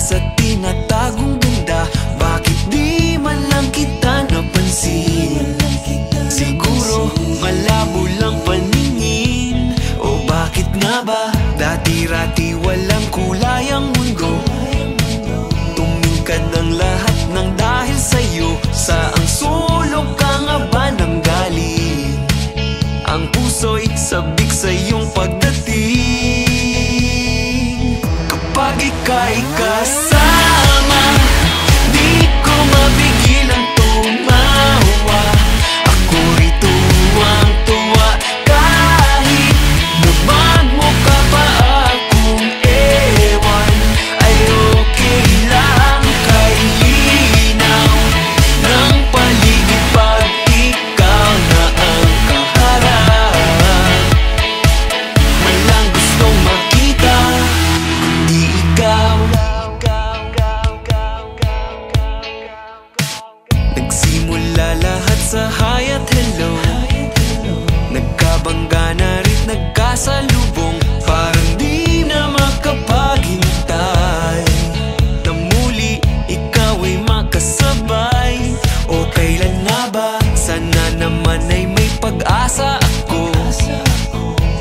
sa tinatagong ganda. Bakit di man lang kita napansin? Siguro malabo lang paningin, o bakit nga ba dati-rati walang kulay ang mundo? Tumingkad ang lahat ng dahil sa'yo. Saang sulok ka nga ba nang galing? Ang puso'y sabik sa iyong pagdating. Kapag ika'y kasama, di ko mapigilang tumawa. Ako'y tuwang-tuwa kahit nagmagmukha pa akong ewan. Ay okay lang, kay linaw ng paligid pag ikaw na ang kaharap. Walang gustong makita kundi ikaw. Nagsimula lahat sa hi at hello, nagkabangga na rin nagkasalubong. Parang di na makapaghintay na muli ikaw ay makasabay. O kailan nga ba? Sana naman ay may pag-asa ako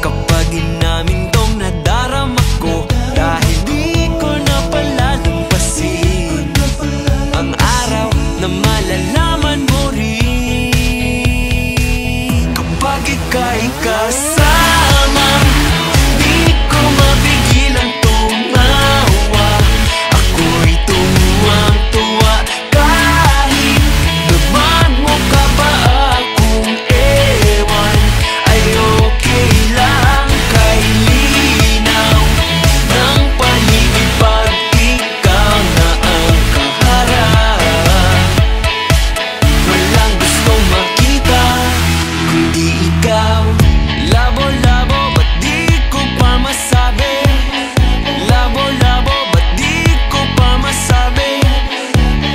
kapag inamin tong nadarama ko. Dahil di ko na palalampasin ang araw na malalaman mo rin. Kapag ika'y kasama, di ko mapigilang tumawa. Ako'y tuwang-tuwa kahit nagmagmukha pa akong ewan. Ay okay lang, kay linaw ng paligid pag ikaw na ang kaharap. Walang gustong makita kundi ikaw. Labo-labo, ba't di ko pa masabi? Labo-labo, ba't di ko pa masabi?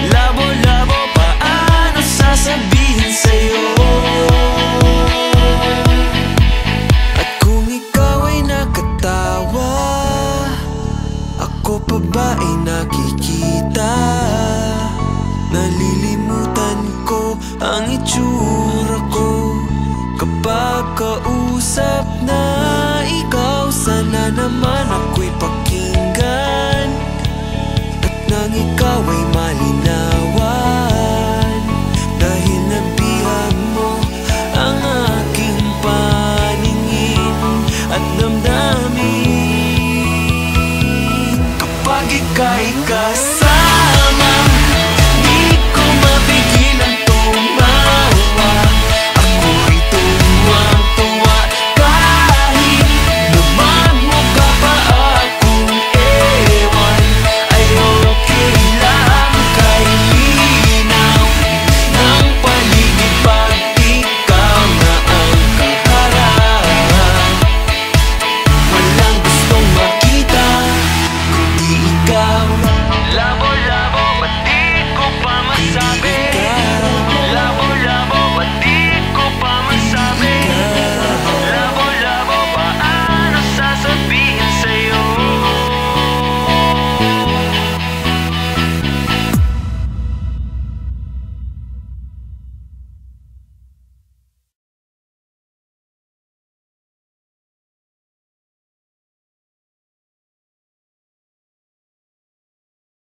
Labo-labo, paano sasabihin sa'yo? At kung ikaw ay nakatawa, ako pa ba ay nakikita? Nalilimutan ko ang itsura ko kapag kausap na ikaw. Sana naman ako'y pakinggan, at nang ikaw ay mali